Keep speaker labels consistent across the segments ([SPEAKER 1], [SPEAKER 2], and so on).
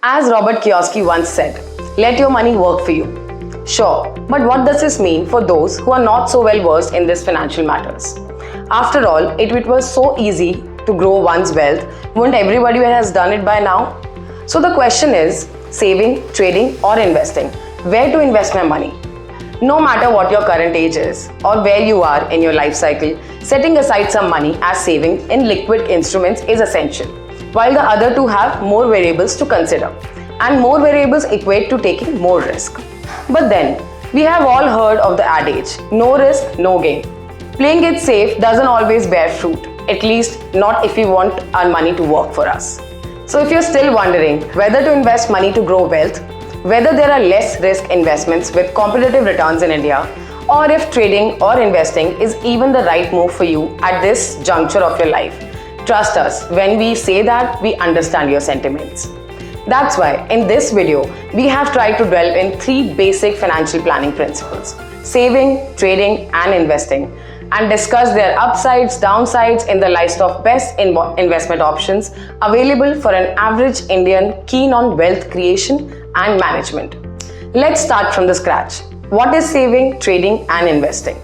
[SPEAKER 1] As Robert Kiyosaki once said, let your money work for you. Sure, but what does this mean for those who are not so well versed in these financial matters? After all, it was so easy to grow one's wealth, wouldn't everybody has done it by now? So the question is, saving, trading or investing? Where to invest my money? No matter what your current age is or where you are in your life cycle, setting aside some money as saving in liquid instruments is essential, while the other two have more variables to consider. And more variables equate to taking more risk. But then, we have all heard of the adage, no risk, no gain. Playing it safe doesn't always bear fruit, at least not if we want our money to work for us. So if you're still wondering whether to invest money to grow wealth, whether there are less risk investments with competitive returns in India, or if trading or investing is even the right move for you at this juncture of your life, trust us when we say that we understand your sentiments. That's why in this video, we have tried to delve in 3 basic financial planning principles: saving, trading and investing, and discuss their upsides, downsides in the list of best investment options available for an average Indian keen on wealth creation and management. Let's start from the scratch. What is saving, trading and investing?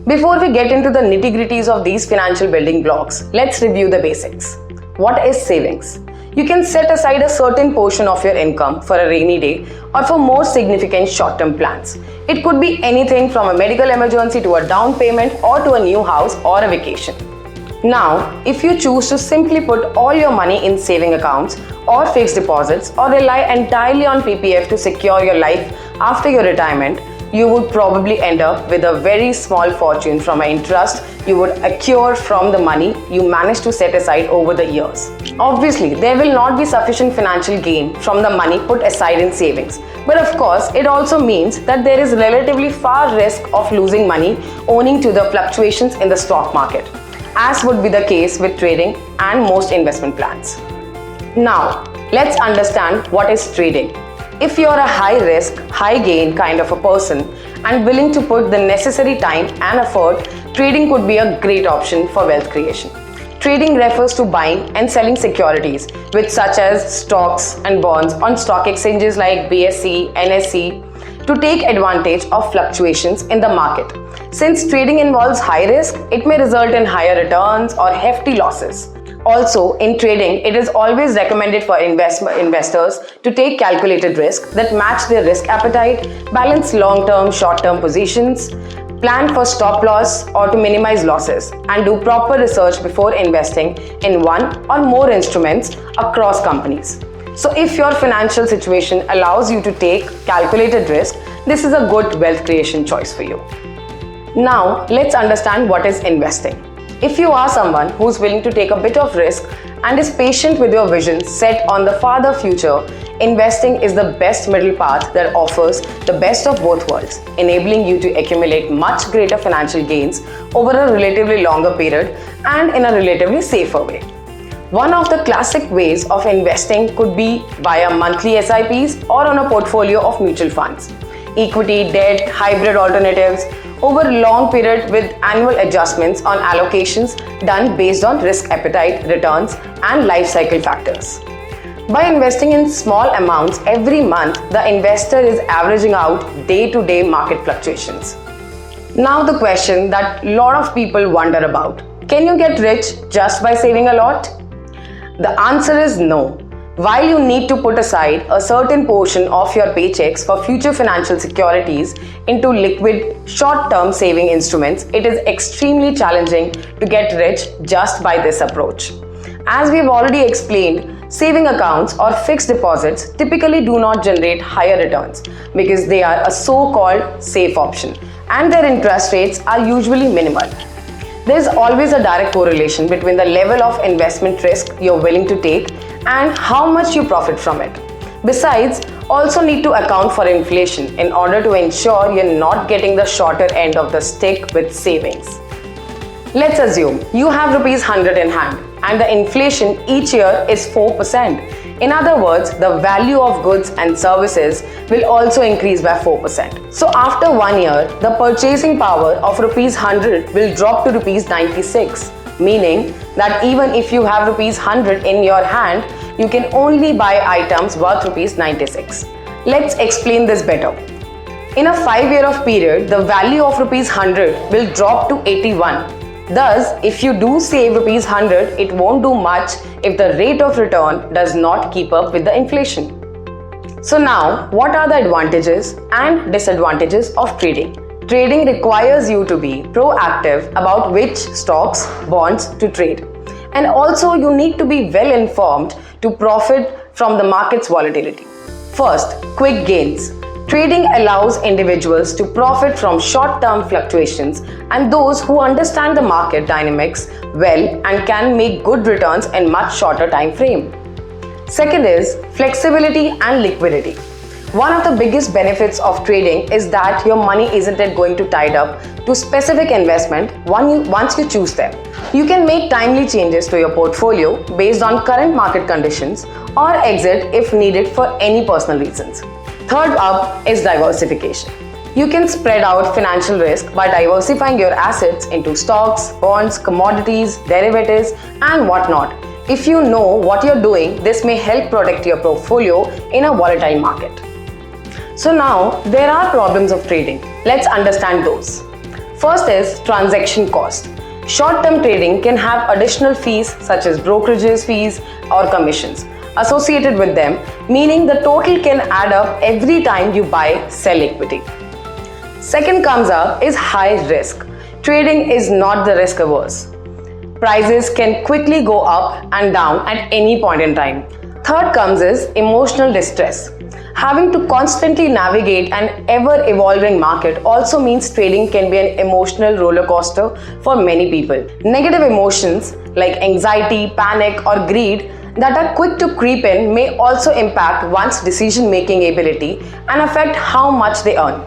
[SPEAKER 1] Before we get into the nitty-gritties of these financial building blocks, let's review the basics. What is savings? You can set aside a certain portion of your income for a rainy day or for more significant short-term plans. It could be anything from a medical emergency to a down payment or to a new house or a vacation. Now, if you choose to simply put all your money in saving accounts or fixed deposits or rely entirely on PPF to secure your life after your retirement, you would probably end up with a very small fortune from an interest you would accrue from the money you managed to set aside over the years. Obviously, there will not be sufficient financial gain from the money put aside in savings. But of course, it also means that there is relatively far risk of losing money owing to the fluctuations in the stock market, as would be the case with trading and most investment plans. Now, let's understand what is trading. If you are a high risk, high gain kind of a person and willing to put the necessary time and effort, trading could be a great option for wealth creation. Trading refers to buying and selling securities, which such as stocks and bonds on stock exchanges like BSE, NSE, to take advantage of fluctuations in the market. Since trading involves high risk, it may result in higher returns or hefty losses. Also, in trading, it is always recommended for investors to take calculated risk that match their risk appetite, balance long-term, short-term positions, plan for stop loss or to minimize losses, and do proper research before investing in one or more instruments across companies. So if your financial situation allows you to take calculated risk, this is a good wealth creation choice for you. Now, let's understand what is investing. If you are someone who's willing to take a bit of risk and is patient with your vision set on the farther future, investing is the best middle path that offers the best of both worlds, enabling you to accumulate much greater financial gains over a relatively longer period and in a relatively safer way. One of the classic ways of investing could be via monthly SIPs or on a portfolio of mutual funds, equity, debt, hybrid alternatives, over a long period with annual adjustments on allocations done based on risk appetite, returns, and life cycle factors. By investing in small amounts every month, the investor is averaging out day-to-day market fluctuations. Now the question that a lot of people wonder about: can you get rich just by saving a lot? The answer is no. While you need to put aside a certain portion of your paychecks for future financial securities into liquid, short-term saving instruments, it is extremely challenging to get rich just by this approach. As we've already explained, saving accounts or fixed deposits typically do not generate higher returns because they are a so-called safe option and their interest rates are usually minimal. There is always a direct correlation between the level of investment risk you're willing to take and how much you profit from it. Besides, also need to account for inflation in order to ensure you're not getting the shorter end of the stick with savings. Let's assume you have ₹100 in hand and the inflation each year is 4%. In other words, the value of goods and services will also increase by 4%. So after 1 year, the purchasing power of ₹100 will drop to ₹96, meaning that even if you have ₹100 in your hand, you can only buy items worth rupees 96. Let's explain this better. In a 5-year period, the value of rupees 100 will drop to 81. Thus, if you do save rupees 100, it won't do much if the rate of return does not keep up with the inflation. So now, what are the advantages and disadvantages of trading? Trading requires you to be proactive about which stocks, bonds to trade. And also, you need to be well informed to profit from the market's volatility. First, quick gains. Trading allows individuals to profit from short-term fluctuations and those who understand the market dynamics well and can make good returns in much shorter time frame. Second is flexibility and liquidity. One of the biggest benefits of trading is that your money isn't going to tied up to specific investment once you choose them. You can make timely changes to your portfolio based on current market conditions or exit if needed for any personal reasons. Third up is diversification. You can spread out financial risk by diversifying your assets into stocks, bonds, commodities, derivatives, and whatnot. If you know what you're doing, this may help protect your portfolio in a volatile market. So now, there are problems of trading. Let's understand those. First is transaction cost. Short-term trading can have additional fees such as brokerages fees or commissions associated with them, meaning the total can add up every time you buy/sell equity. Second comes up is high risk. Trading is not the risk averse. Prices can quickly go up and down at any point in time. Third comes is emotional distress. Having to constantly navigate an ever-evolving market also means trading can be an emotional roller coaster for many people. Negative emotions like anxiety, panic, or greed that are quick to creep in may also impact one's decision-making ability and affect how much they earn.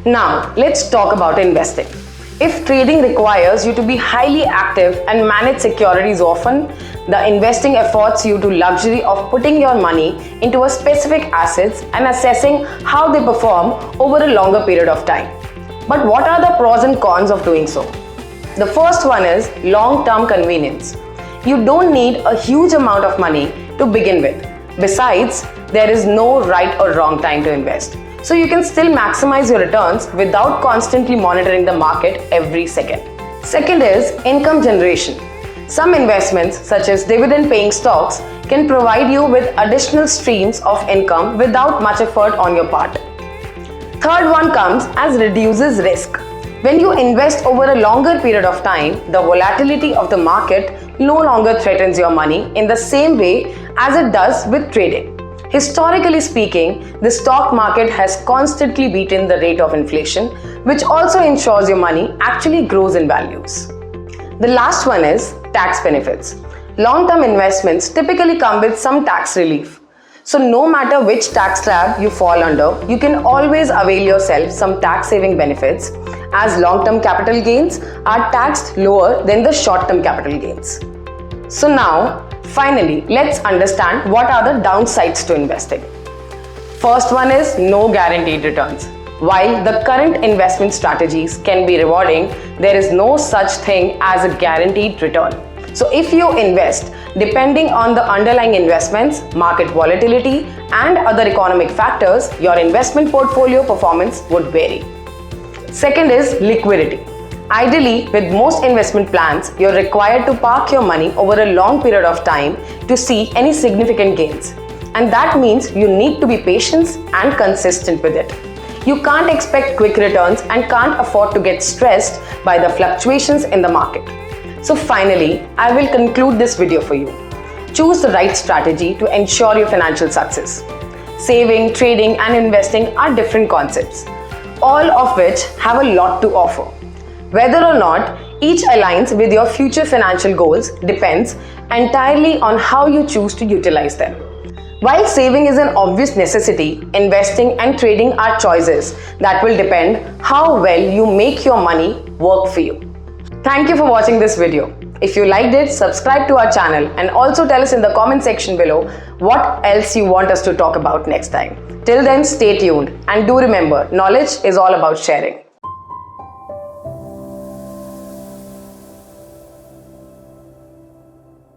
[SPEAKER 1] Now, let's talk about investing. If trading requires you to be highly active and manage securities often, the investing affords you the luxury of putting your money into a specific assets and assessing how they perform over a longer period of time. But what are the pros and cons of doing so? The first one is long-term convenience. You don't need a huge amount of money to begin with. Besides, there is no right or wrong time to invest. So you can still maximize your returns without constantly monitoring the market every second. Second is income generation. Some investments, such as dividend-paying stocks, can provide you with additional streams of income without much effort on your part. Third one comes as reduces risk. When you invest over a longer period of time, the volatility of the market no longer threatens your money in the same way as it does with trading. Historically speaking, the stock market has constantly beaten the rate of inflation, which also ensures your money actually grows in values. The last one is tax benefits. Long-term investments typically come with some tax relief. So no matter which tax slab you fall under, you can always avail yourself some tax-saving benefits, as long-term capital gains are taxed lower than the short-term capital gains. So now, finally, let's understand what are the downsides to investing. First one is no guaranteed returns. While the current investment strategies can be rewarding, there is no such thing as a guaranteed return. So if you invest, depending on the underlying investments, market volatility, and other economic factors, your investment portfolio performance would vary. Second is liquidity. Ideally, with most investment plans, you're required to park your money over a long period of time to see any significant gains. And that means you need to be patient and consistent with it. You can't expect quick returns and can't afford to get stressed by the fluctuations in the market. So finally, I will conclude this video for you. Choose the right strategy to ensure your financial success. Saving, trading, and investing are different concepts, all of which have a lot to offer. Whether or not each aligns with your future financial goals depends entirely on how you choose to utilize them. While saving is an obvious necessity, investing and trading are choices that will depend how well you make your money work for you. Thank you for watching this video. If you liked it, subscribe to our channel and also tell us in the comment section below what else you want us to talk about next time. Till then, stay tuned and do remember, knowledge is all about sharing.